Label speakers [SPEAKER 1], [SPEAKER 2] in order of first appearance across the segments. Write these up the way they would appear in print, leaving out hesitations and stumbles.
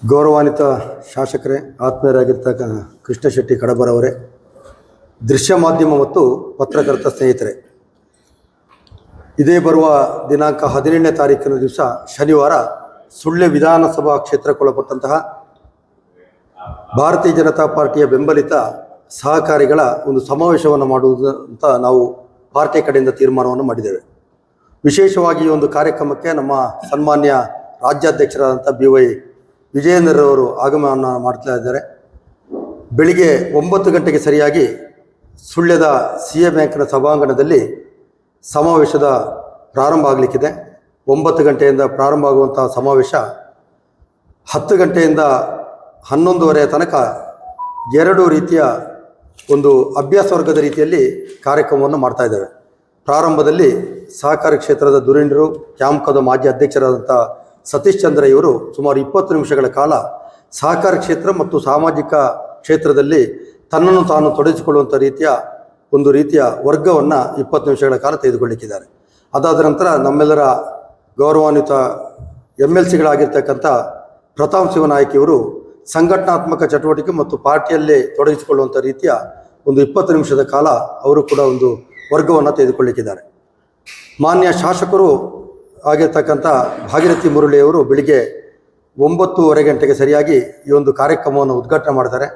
[SPEAKER 1] ಗೌರವಾನ್ವಿತ ಶಾಸಕರೇ, ಆತ್ಮೀಯರಾಗಿರ್ತಕ್ಕ ಕೃಷ್ಣ ಶೆಟ್ಟಿ ಕಡಬರವರೇ, ದೃಶ್ಯ ಮಾಧ್ಯಮ ಮತ್ತು ಪತ್ರಕರ್ತ ಸ್ನೇಹಿತರೆ, ಇದೇ ಬರುವ ದಿನಾಂಕ 17ನೇ ತಾರೀಕಿನ ದಿವಸ ಶನಿವಾರ ಸುಳ್ಯ ವಿಧಾನಸಭಾ ಕ್ಷೇತ್ರಕ್ಕೊಳಪಟ್ಟಂತಹ ಭಾರತೀಯ ಜನತಾ ಪಾರ್ಟಿಯ ಬೆಂಬಲಿತ ಸಹಕಾರಿಗಳ ಒಂದು ಸಮಾವೇಶವನ್ನು ಮಾಡುವುದು ಅಂತ ನಾವು ಪಾರ್ಟಿ ಕಡೆಯಿಂದ ತೀರ್ಮಾನವನ್ನು ಮಾಡಿದ್ದೇವೆ. ವಿಶೇಷವಾಗಿ ಈ ಒಂದು ಕಾರ್ಯಕ್ರಮಕ್ಕೆ ನಮ್ಮ ಸನ್ಮಾನ್ಯ ರಾಜ್ಯಾಧ್ಯಕ್ಷರಾದಂಥ BY ವಿಜಯೇಂದ್ರರವರು ಆಗಮನ ಮಾಡ್ತಾ ಇದ್ದಾರೆ. ಬೆಳಿಗ್ಗೆ 9 ಗಂಟೆಗೆ ಸರಿಯಾಗಿ ಸುಳ್ಯದ CA ಬ್ಯಾಂಕ್ನ ಸಭಾಂಗಣದಲ್ಲಿ ಸಮಾವೇಶದ ಪ್ರಾರಂಭ ಆಗಲಿಕ್ಕಿದೆ. 9 ಗಂಟೆಯಿಂದ ಪ್ರಾರಂಭ ಆಗುವಂತಹ ಸಮಾವೇಶ 10 ಗಂಟೆಯಿಂದ 11:30 ತನಕ 2 ರೀತಿಯ ಒಂದು ಅಭ್ಯಾಸ ವರ್ಗದ ರೀತಿಯಲ್ಲಿ ಕಾರ್ಯಕ್ರಮವನ್ನು ಮಾಡ್ತಾ ಇದ್ದೇವೆ. ಪ್ರಾರಂಭದಲ್ಲಿ ಸಹಕಾರಿ ಕ್ಷೇತ್ರದ ಧುರೀಣರು, ಕ್ಯಾಂಪ್ಕದ ಮಾಜಿ ಅಧ್ಯಕ್ಷರಾದಂಥ ಸತೀಶ್ ಚಂದ್ರ ಇವರು ಸುಮಾರು 20 ನಿಮಿಷಗಳ ಕಾಲ ಸಹಕಾರಿ ಕ್ಷೇತ್ರ ಮತ್ತು ಸಾಮಾಜಿಕ ಕ್ಷೇತ್ರದಲ್ಲಿ ತನ್ನನ್ನು ತಾನು ತೊಡಗಿಸಿಕೊಳ್ಳುವಂಥ ರೀತಿಯ ವರ್ಗವನ್ನು 20 ನಿಮಿಷಗಳ ಕಾಲ ತೆಗೆದುಕೊಳ್ಳಿಕ್ಕಿದ್ದಾರೆ. ಅದಾದ ನಂತರ ನಮ್ಮೆಲ್ಲರ ಗೌರವಾನ್ವಿತ MLCಗಳಾಗಿರ್ತಕ್ಕಂಥ ಪ್ರತಾಪ್ ಶಿವನಾಯಕ್ ಇವರು ಸಂಘಟನಾತ್ಮಕ ಚಟುವಟಿಕೆ ಮತ್ತು ಪಾರ್ಟಿಯಲ್ಲೇ ತೊಡಗಿಸಿಕೊಳ್ಳುವಂಥ ರೀತಿಯ ಒಂದು 20 ನಿಮಿಷದ ಕಾಲ ಅವರು ಕೂಡ ಒಂದು ವರ್ಗವನ್ನು ತೆಗೆದುಕೊಳ್ಳಿಕ್ಕಿದ್ದಾರೆ. ಮಾನ್ಯ ಶಾಸಕರು ಆಗಿರ್ತಕ್ಕಂಥ ಭಾಗೀರಥಿ ಮುರಳಿಯವರು ಬೆಳಿಗ್ಗೆ 9:30 ಗಂಟೆಗೆ ಸರಿಯಾಗಿ ಈ ಒಂದು ಕಾರ್ಯಕ್ರಮವನ್ನು ಉದ್ಘಾಟನೆ ಮಾಡ್ತಾರೆ.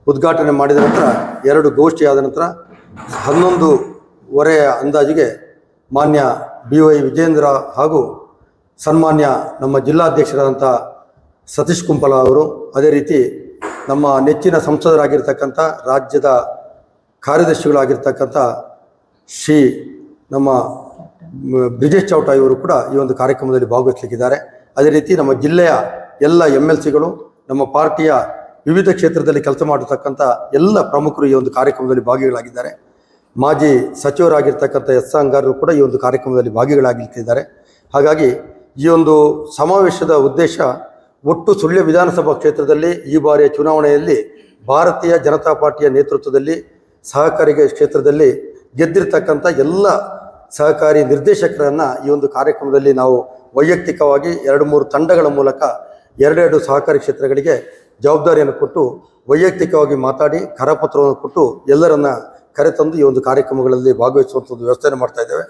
[SPEAKER 1] ಉದ್ಘಾಟನೆ ಮಾಡಿದ ನಂತರ 2 ಗೋಷ್ಠಿ ಆದ ನಂತರ 11:30 ಅಂದಾಜಿಗೆ ಮಾನ್ಯ BY ವಿಜೇಂದ್ರ ಹಾಗೂ ಸನ್ಮಾನ್ಯ ನಮ್ಮ ಜಿಲ್ಲಾಧ್ಯಕ್ಷರಾದಂಥ ಸತೀಶ್ ಕುಂಪಲ ಅವರು, ಅದೇ ರೀತಿ ನಮ್ಮ ನೆಚ್ಚಿನ ಸಂಸದರಾಗಿರ್ತಕ್ಕಂಥ ರಾಜ್ಯದ ಕಾರ್ಯದರ್ಶಿಗಳಾಗಿರ್ತಕ್ಕಂಥ ಶ್ರೀ ನಮ್ಮ ಬ್ರಿಜೇಶ್ ಚೌಟ ಇವರು ಕೂಡ ಈ ಒಂದು ಕಾರ್ಯಕ್ರಮದಲ್ಲಿ ಭಾಗವಹಿಸಲಿಕ್ಕಿದ್ದಾರೆ. ಅದೇ ರೀತಿ ನಮ್ಮ ಜಿಲ್ಲೆಯ ಎಲ್ಲ MLCಗಳು, ನಮ್ಮ ಪಾರ್ಟಿಯ ವಿವಿಧ ಕ್ಷೇತ್ರದಲ್ಲಿ ಕೆಲಸ ಮಾಡತಕ್ಕಂಥ ಎಲ್ಲ ಪ್ರಮುಖರು ಈ ಒಂದು ಕಾರ್ಯಕ್ರಮದಲ್ಲಿ ಭಾಗಿಗಳಾಗಿದ್ದಾರೆ. ಮಾಜಿ ಸಚಿವರಾಗಿರ್ತಕ್ಕಂಥ S ಅಂಗಾರರು ಕೂಡ ಈ ಒಂದು ಕಾರ್ಯಕ್ರಮದಲ್ಲಿ ಭಾಗಿಗಳಾಗಲಿಕ್ಕಿದ್ದಾರೆ. ಹಾಗಾಗಿ ಈ ಒಂದು ಸಮಾವೇಶದ ಉದ್ದೇಶ ಒಟ್ಟು ಸುಳ್ಯ ವಿಧಾನಸಭಾ ಕ್ಷೇತ್ರದಲ್ಲಿ ಈ ಬಾರಿಯ ಚುನಾವಣೆಯಲ್ಲಿ ಭಾರತೀಯ ಜನತಾ ಪಾರ್ಟಿಯ ನೇತೃತ್ವದಲ್ಲಿ ಸಹಕಾರಿ ಕ್ಷೇತ್ರದಲ್ಲಿ ಗೆದ್ದಿರ್ತಕ್ಕಂಥ ಎಲ್ಲ ಸಹಕಾರಿ ನಿರ್ದೇಶಕರನ್ನು ಈ ಒಂದು ಕಾರ್ಯಕ್ರಮದಲ್ಲಿ ನಾವು ವೈಯಕ್ತಿಕವಾಗಿ 2-3 ತಂಡಗಳ ಮೂಲಕ 2 ಸಹಕಾರಿ ಕ್ಷೇತ್ರಗಳಿಗೆ ಜವಾಬ್ದಾರಿಯನ್ನು ಕೊಟ್ಟು ವೈಯಕ್ತಿಕವಾಗಿ ಮಾತಾಡಿ ಕರಪತ್ರವನ್ನು ಕೊಟ್ಟು ಎಲ್ಲರನ್ನ ಕರೆತಂದು ಈ ಒಂದು ಕಾರ್ಯಕ್ರಮಗಳಲ್ಲಿ ಭಾಗವಹಿಸುವಂಥ ಒಂದು ವ್ಯವಸ್ಥೆಯನ್ನು ಮಾಡ್ತಾ ಇದ್ದೇವೆ.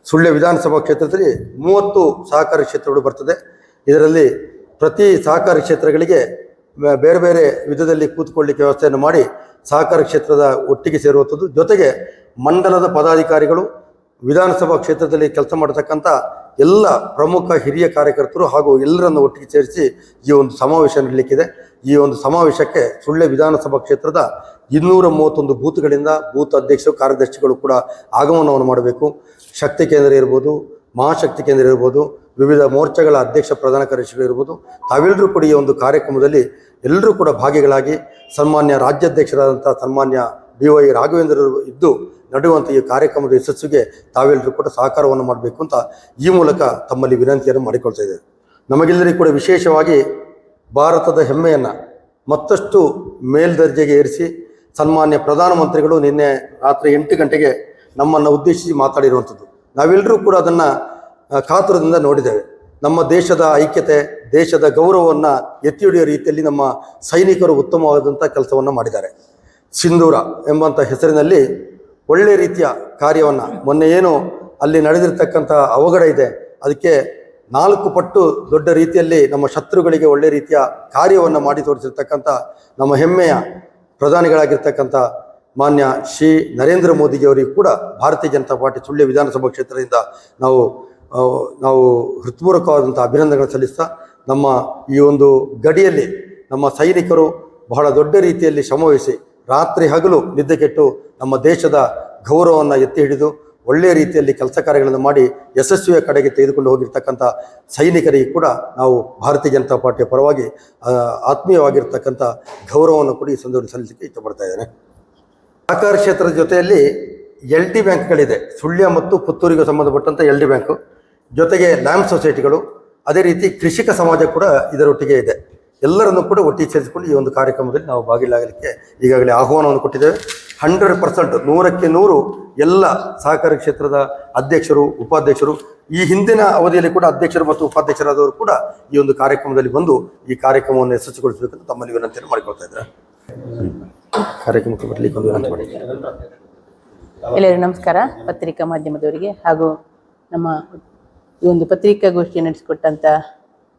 [SPEAKER 1] ಸುಳ್ಯ ವಿಧಾನಸಭಾ ಕ್ಷೇತ್ರದಲ್ಲಿ 30 ಸಹಕಾರಿ ಕ್ಷೇತ್ರಗಳು ಬರ್ತದೆ. ಇದರಲ್ಲಿ ಪ್ರತಿ ಸಹಕಾರಿ ಕ್ಷೇತ್ರಗಳಿಗೆ ಬೇರೆ ಬೇರೆ ವಿಧದಲ್ಲಿ ಕೂತ್ಕೊಳ್ಳಿಕ್ಕೆ ವ್ಯವಸ್ಥೆಯನ್ನು ಮಾಡಿ ಸಹಕಾರಿ ಕ್ಷೇತ್ರದ ಒಟ್ಟಿಗೆ ಸೇರುವಂಥದ್ದು, ಜೊತೆಗೆ ಮಂಡಲದ ಪದಾಧಿಕಾರಿಗಳು, ವಿಧಾನಸಭಾ ಕ್ಷೇತ್ರದಲ್ಲಿ ಕೆಲಸ ಮಾಡತಕ್ಕಂಥ ಎಲ್ಲ ಪ್ರಮುಖ ಹಿರಿಯ ಕಾರ್ಯಕರ್ತರು ಹಾಗೂ ಎಲ್ಲರನ್ನು ಒಟ್ಟಿಗೆ ಸೇರಿಸಿ ಈ ಒಂದು ಸಮಾವೇಶ ನಡೆಯಲಿಕ್ಕಿದೆ. ಈ ಒಂದು ಸಮಾವೇಶಕ್ಕೆ ಸುಳ್ಯ ವಿಧಾನಸಭಾ ಕ್ಷೇತ್ರದ 231 ಬೂತ್ಗಳಿಂದ ಬೂತ್ ಅಧ್ಯಕ್ಷರು, ಕಾರ್ಯದರ್ಶಿಗಳು ಕೂಡ ಆಗಮನವನ್ನು ಮಾಡಬೇಕು. ಶಕ್ತಿ ಕೇಂದ್ರ ಇರ್ಬೋದು, ಮಹಾಶಕ್ತಿ ಕೇಂದ್ರ ಇರ್ಬೋದು, ವಿವಿಧ ಮೋರ್ಚಾಗಳ ಅಧ್ಯಕ್ಷ ಪ್ರಧಾನ ಕಾರ್ಯದರ್ಶಿಗಳು ಇರ್ಬೋದು, ತಾವೆಲ್ಲರೂ ಕೂಡ ಈ ಒಂದು ಕಾರ್ಯಕ್ರಮದಲ್ಲಿ ಎಲ್ಲರೂ ಕೂಡ ಭಾಗಿಗಳಾಗಿ ಸನ್ಮಾನ್ಯ ರಾಜ್ಯಾಧ್ಯಕ್ಷರಾದಂಥ ಸನ್ಮಾನ್ಯ BY ರಾಘವೇಂದ್ರರು ಇದ್ದು ನಡೆಯುವಂಥ ಈ ಕಾರ್ಯಕ್ರಮದ ಯಶಸ್ಸಿಗೆ ತಾವೆಲ್ಲರೂ ಕೂಡ ಸಹಕಾರವನ್ನು ಮಾಡಬೇಕು ಅಂತ ಈ ಮೂಲಕ ತಮ್ಮಲ್ಲಿ ವಿನಂತಿಯನ್ನು ಮಾಡಿಕೊಳ್ತಾ ಇದ್ದೇವೆ. ನಮಗೆಲ್ಲರಿಗೂ ಕೂಡ ವಿಶೇಷವಾಗಿ ಭಾರತದ ಹೆಮ್ಮೆಯನ್ನು ಮತ್ತಷ್ಟು ಮೇಲ್ದರ್ಜೆಗೆ ಏರಿಸಿ ಸನ್ಮಾನ್ಯ ಪ್ರಧಾನಮಂತ್ರಿಗಳು ನಿನ್ನೆ ರಾತ್ರಿ 8 ಗಂಟೆಗೆ ನಮ್ಮನ್ನು ಉದ್ದೇಶಿಸಿ ಮಾತಾಡಿರುವಂಥದ್ದು ನಾವೆಲ್ಲರೂ ಕೂಡ ಅದನ್ನು ಕಾತುರದಿಂದ ನೋಡಿದ್ದೇವೆ. ನಮ್ಮ ದೇಶದ ಐಕ್ಯತೆ, ದೇಶದ ಗೌರವವನ್ನು ಎತ್ತಿ ಹಿಡಿಯೋ ರೀತಿಯಲ್ಲಿ ನಮ್ಮ ಸೈನಿಕರು ಉತ್ತಮವಾದಂಥ ಕೆಲಸವನ್ನು ಮಾಡಿದ್ದಾರೆ. ಸಿಂಧೂರ ಎಂಬಂಥ ಹೆಸರಿನಲ್ಲಿ ಒಳ್ಳೆಯ ರೀತಿಯ ಕಾರ್ಯವನ್ನು, ಮೊನ್ನೆ ಏನು ಅಲ್ಲಿ ನಡೆದಿರ್ತಕ್ಕಂಥ ಅವಘಡ ಇದೆ ಅದಕ್ಕೆ 4 ಪಟ್ಟು ದೊಡ್ಡ ರೀತಿಯಲ್ಲಿ ನಮ್ಮ ಶತ್ರುಗಳಿಗೆ ಒಳ್ಳೆಯ ರೀತಿಯ ಕಾರ್ಯವನ್ನು ಮಾಡಿ ತೋರಿಸಿರ್ತಕ್ಕಂಥ ನಮ್ಮ ಹೆಮ್ಮೆಯ ಪ್ರಧಾನಿಗಳಾಗಿರ್ತಕ್ಕಂಥ ಮಾನ್ಯ ಶ್ರೀ ನರೇಂದ್ರ ಮೋದಿಜಿಯವರಿಗೂ ಕೂಡ ಭಾರತೀಯ ಜನತಾ ಪಾರ್ಟಿ ಸುಳ್ಯ ವಿಧಾನಸಭಾ ಕ್ಷೇತ್ರದಿಂದ ನಾವು ಹೃತ್ಪೂರ್ವಕವಾದಂಥ ಅಭಿನಂದನೆಗಳನ್ನು ಸಲ್ಲಿಸ್ತಾ, ನಮ್ಮ ಈ ಒಂದು ಗಡಿಯಲ್ಲಿ ನಮ್ಮ ಸೈನಿಕರು ಬಹಳ ದೊಡ್ಡ ರೀತಿಯಲ್ಲಿ ಶ್ರಮವಹಿಸಿ ರಾತ್ರಿ ಹಗಲು ನಿದ್ದೆಗೆಟ್ಟು ನಮ್ಮ ದೇಶದ ಗೌರವವನ್ನು ಎತ್ತಿ ಹಿಡಿದು ಒಳ್ಳೆಯ ರೀತಿಯಲ್ಲಿ ಕೆಲಸ ಕಾರ್ಯಗಳನ್ನು ಮಾಡಿ ಯಶಸ್ವಿಯ ಕಡೆಗೆ ತೆಗೆದುಕೊಂಡು ಹೋಗಿರ್ತಕ್ಕಂಥ ಸೈನಿಕರಿಗೆ ಕೂಡ ನಾವು ಭಾರತೀಯ ಜನತಾ ಪಾರ್ಟಿಯ ಪರವಾಗಿ ಆತ್ಮೀಯವಾಗಿರ್ತಕ್ಕಂಥ ಗೌರವವನ್ನು ಕೂಡ ಈ ಸಂದರ್ಭದಲ್ಲಿ ಸಲ್ಲಿಸಲಿಕ್ಕೆ ಇಷ್ಟಪಡ್ತಾ ಇದ್ದೇನೆ. ಸಹಕಾರ ಕ್ಷೇತ್ರದ ಜೊತೆಯಲ್ಲಿ LD ಬ್ಯಾಂಕ್ಗಳಿದೆ. ಸುಳ್ಯ ಮತ್ತು ಪುತ್ತೂರಿಗೆ ಸಂಬಂಧಪಟ್ಟಂಥ LD ಬ್ಯಾಂಕು, ಜೊತೆಗೆ ಲ್ಯಾಂಪ್ ಸೊಸೈಟಿಗಳು, ಅದೇ ರೀತಿ ಕೃಷಿಕ ಸಮಾಜ ಕೂಡ ಇದರೊಟ್ಟಿಗೆ ಇದೆ. ಎಲ್ಲರನ್ನೂ ಕೂಡ ಒಟ್ಟಿಗೆ ಸೇರಿಸಿಕೊಂಡು ಈ ಒಂದು ಕಾರ್ಯಕ್ರಮದಲ್ಲಿ ನಾವು ಭಾಗಿಯಾಗಲಿಕ್ಕೆ ಈಗಾಗಲೇ ಆಹ್ವಾನವನ್ನು ಕೊಟ್ಟಿದ್ದೇವೆ. 100% 100% ಎಲ್ಲ ಸಹಕಾರಿ ಕ್ಷೇತ್ರದ ಅಧ್ಯಕ್ಷರು, ಉಪಾಧ್ಯಕ್ಷರು, ಈ ಹಿಂದಿನ ಅವಧಿಯಲ್ಲಿ ಕೂಡ ಅಧ್ಯಕ್ಷರು ಮತ್ತು ಉಪಾಧ್ಯಕ್ಷರಾದವರು ಕೂಡ ಈ ಒಂದು ಕಾರ್ಯಕ್ರಮದಲ್ಲಿ ಬಂದು ಈ ಕಾರ್ಯಕ್ರಮವನ್ನು ಯಶಸ್ವಿಗೊಳಿಸಬೇಕಂತ ತಮ್ಮಲ್ಲಿ ವಿನಂತಿಯನ್ನು ಮಾಡಿಕೊಳ್ತಾ ಇದ್ದಾರೆ. ಕಾರ್ಯಕ್ರಮಕ್ಕೆ ಬರಲಿಕ್ಕೆ ಒಂದು ವಿನಂತಿ ಮಾಡಿದ್ದಾರೆ.
[SPEAKER 2] ಎಲ್ಲರಿಗೂ ನಮಸ್ಕಾರ. ಪತ್ರಿಕಾ ಮಾಧ್ಯಮದವರಿಗೆ ಹಾಗೂ ನಮ್ಮ ಈ ಒಂದು ಪತ್ರಿಕಾಗೋಷ್ಠಿ ನಡೆಸಿಕೊಟ್ಟಂಥ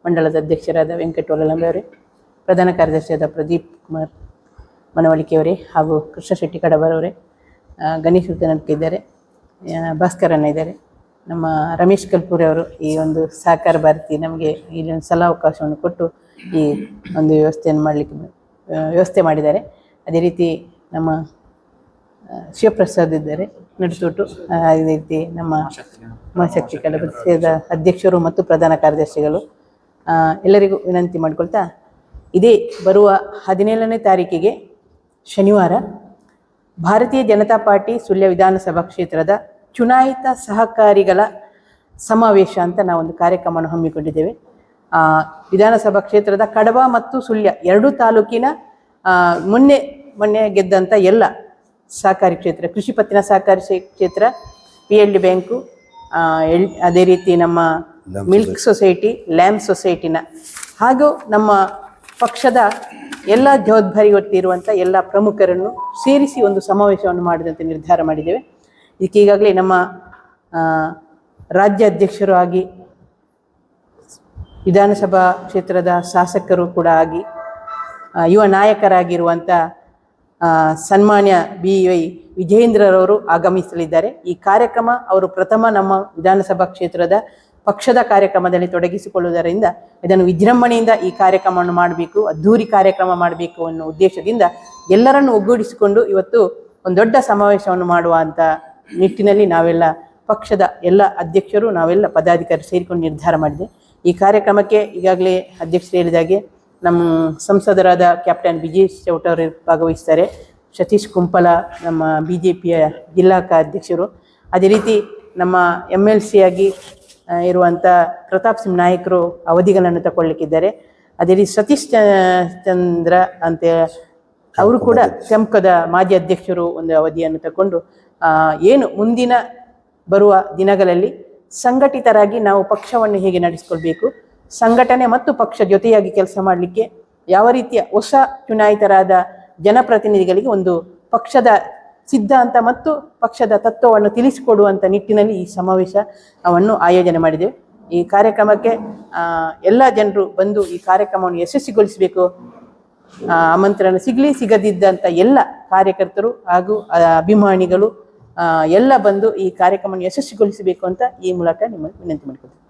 [SPEAKER 2] ಮಂಡಳದ ಅಧ್ಯಕ್ಷರಾದ ವೆಂಕಟ ಒಲಲಂಬೆ, ಪ್ರಧಾನ ಕಾರ್ಯದರ್ಶಿಯಾದ ಪ್ರದೀಪ್ ಕುಮಾರ್ ಮನವಳಿಕೆಯವರೇ ಹಾಗೂ ಕೃಷ್ಣ ಶೆಟ್ಟಿ ಕಡಬರವರೇ, ಗಣೇಶ್ ಹುತ್ತನಡ್ಕ ಇದ್ದಾರೆ, ಭಾಸ್ಕರಣ್ಣ ಇದ್ದಾರೆ, ನಮ್ಮ ರಮೇಶ್ ಕಲ್ಪೂರಿ ಅವರು ಈ ಒಂದು ಸಹಕಾರ ಭಾರತಿ ನಮಗೆ ಇಲ್ಲೊಂದು ಸಲಾವಕಾಶವನ್ನು ಕೊಟ್ಟು ಈ ಒಂದು ವ್ಯವಸ್ಥೆಯನ್ನು ವ್ಯವಸ್ಥೆ ಮಾಡಿದ್ದಾರೆ. ಅದೇ ರೀತಿ ನಮ್ಮ ಶಿವಪ್ರಸಾದ್ ಇದ್ದಾರೆ ನಡೆಸೋಟು, ಅದೇ ರೀತಿ ನಮ್ಮ ಮಹಾಶಕ್ತಿ ಕಲಬದ ಅಧ್ಯಕ್ಷರು ಮತ್ತು ಪ್ರಧಾನ ಕಾರ್ಯದರ್ಶಿಗಳು, ಎಲ್ಲರಿಗೂ ವಿನಂತಿ ಮಾಡಿಕೊಳ್ತಾ, ಇದೇ ಬರುವ 17ನೇ ತಾರೀಕಿಗೆ ಶನಿವಾರ ಭಾರತೀಯ ಜನತಾ ಪಾರ್ಟಿ ಸುಳ್ಯ ವಿಧಾನಸಭಾ ಕ್ಷೇತ್ರದ ಚುನಾಯಿತ ಸಹಕಾರಿಗಳ ಸಮಾವೇಶ ಅಂತ ನಾವೊಂದು ಕಾರ್ಯಕ್ರಮವನ್ನು ಹಮ್ಮಿಕೊಂಡಿದ್ದೇವೆ. ವಿಧಾನಸಭಾ ಕ್ಷೇತ್ರದ ಕಡಬ ಮತ್ತು ಸುಳ್ಯ ಎರಡೂ ತಾಲೂಕಿನ ಮೊನ್ನೆ ಗೆದ್ದಂಥ ಎಲ್ಲ ಸಹಕಾರಿ ಕ್ಷೇತ್ರ, ಕೃಷಿ ಪತ್ತಿನ ಸಹಕಾರಿ ಕ್ಷೇತ್ರ, PLD ಬ್ಯಾಂಕು, ಅದೇ ರೀತಿ ನಮ್ಮ ಮಿಲ್ಕ್ ಸೊಸೈಟಿ, ಲ್ಯಾಂಬ್ ಸೊಸೈಟಿನ ಹಾಗೂ ನಮ್ಮ ಪಕ್ಷದ ಎಲ್ಲ ಜವಾಬ್ದಾರಿ ಹೊತ್ತಿರುವಂಥ ಎಲ್ಲ ಪ್ರಮುಖರನ್ನು ಸೇರಿಸಿ ಒಂದು ಸಮಾವೇಶವನ್ನು ಮಾಡಿದಂತೆ ನಿರ್ಧಾರ ಮಾಡಿದ್ದೇವೆ. ಇದಕ್ಕೆ ಈಗಾಗಲೇ ನಮ್ಮ ರಾಜ್ಯ ಅಧ್ಯಕ್ಷರು ಆಗಿ ವಿಧಾನಸಭಾ ಕ್ಷೇತ್ರದ ಶಾಸಕರು ಕೂಡ ಆಗಿ ಯುವ ನಾಯಕರಾಗಿರುವಂಥ ಸನ್ಮಾನ್ಯ BY ವಿಜಯೇಂದ್ರರವರು ಆಗಮಿಸಲಿದ್ದಾರೆ. ಈ ಕಾರ್ಯಕ್ರಮ ಅವರು ಪ್ರಥಮ ನಮ್ಮ ವಿಧಾನಸಭಾ ಕ್ಷೇತ್ರದ ಪಕ್ಷದ ಕಾರ್ಯಕ್ರಮದಲ್ಲಿ ತೊಡಗಿಸಿಕೊಳ್ಳುವುದರಿಂದ ಇದನ್ನು ವಿಜೃಂಭಣೆಯಿಂದ ಈ ಕಾರ್ಯಕ್ರಮವನ್ನು ಮಾಡಬೇಕು, ಅದ್ಧೂರಿ ಕಾರ್ಯಕ್ರಮ ಮಾಡಬೇಕು ಅನ್ನೋ ಉದ್ದೇಶದಿಂದ ಎಲ್ಲರನ್ನು ಒಗ್ಗೂಡಿಸಿಕೊಂಡು ಇವತ್ತು ಒಂದು ದೊಡ್ಡ ಸಮಾವೇಶವನ್ನು ಮಾಡುವಂಥ ನಿಟ್ಟಿನಲ್ಲಿ ನಾವೆಲ್ಲ ಪಕ್ಷದ ಎಲ್ಲ ಅಧ್ಯಕ್ಷರು, ನಾವೆಲ್ಲ ಪದಾಧಿಕಾರಿ ಸೇರಿಕೊಂಡು ನಿರ್ಧಾರ ಮಾಡಿದೆ. ಈ ಕಾರ್ಯಕ್ರಮಕ್ಕೆ ಈಗಾಗಲೇ ಅಧ್ಯಕ್ಷರು ಹೇಳಿದಾಗೆ ನಮ್ಮ ಸಂಸದರಾದ ಕ್ಯಾಪ್ಟನ್ ವಿಜೇಶ್ ಚೌಟ ಅವರು ಭಾಗವಹಿಸ್ತಾರೆ, ಸತೀಶ್ ಕುಂಪಲ ನಮ್ಮ BJPಯ ಜಿಲ್ಲಾ ಅಧ್ಯಕ್ಷರು, ಅದೇ ರೀತಿ ನಮ್ಮ MLC ಆಗಿ ಇರುವಂಥ ಪ್ರತಾಪ್ ಸಿಂಗ್ ನಾಯಕರು ಅವಧಿಗಳನ್ನು ತಗೊಳ್ಳಿಕ್ಕಿದ್ದಾರೆ. ಅದೇ ರೀತಿ ಸತೀಶ್ ಚಂದ್ರ ಅಂತ ಅವರು ಕೂಡ ಕೆಂಪದ ಮಾಜಿ ಅಧ್ಯಕ್ಷರು ಒಂದು ಅವಧಿಯನ್ನು ತಗೊಂಡು ಏನು ಮುಂದಿನ ಬರುವ ದಿನಗಳಲ್ಲಿ ಸಂಘಟಿತರಾಗಿ ನಾವು ಪಕ್ಷವನ್ನು ಹೇಗೆ ನಡೆಸಿಕೊಳ್ಬೇಕು, ಸಂಘಟನೆ ಮತ್ತು ಪಕ್ಷ ಜೊತೆಯಾಗಿ ಕೆಲಸ ಮಾಡಲಿಕ್ಕೆ ಯಾವ ರೀತಿಯ ಹೊಸ ಚುನಾಯಿತರಾದ ಜನಪ್ರತಿನಿಧಿಗಳಿಗೆ ಒಂದು ಪಕ್ಷದ ಸಿದ್ಧಾಂತ ಮತ್ತು ಪಕ್ಷದ ತತ್ವವನ್ನು ತಿಳಿಸಿಕೊಡುವಂಥ ನಿಟ್ಟಿನಲ್ಲಿ ಈ ಸಮಾವೇಶವನ್ನು ಆಯೋಜನೆ ಮಾಡಿದ್ದೇವೆ. ಈ ಕಾರ್ಯಕ್ರಮಕ್ಕೆ ಎಲ್ಲ ಜನರು ಬಂದು ಈ ಕಾರ್ಯಕ್ರಮವನ್ನು ಯಶಸ್ವಿಗೊಳಿಸಬೇಕು. ಆಮಂತ್ರಣ ಸಿಗದಿದ್ದಂಥ ಎಲ್ಲ ಕಾರ್ಯಕರ್ತರು ಹಾಗೂ ಅಭಿಮಾನಿಗಳು ಎಲ್ಲ ಬಂದು ಈ ಕಾರ್ಯಕ್ರಮವನ್ನು ಯಶಸ್ವಿಗೊಳಿಸಬೇಕು ಅಂತ ಈ ಮೂಲಕ ನಿಮ್ಮನ್ನು ವಿನಂತಿ ಮಾಡಿಕೊಳ್ತೀನಿ.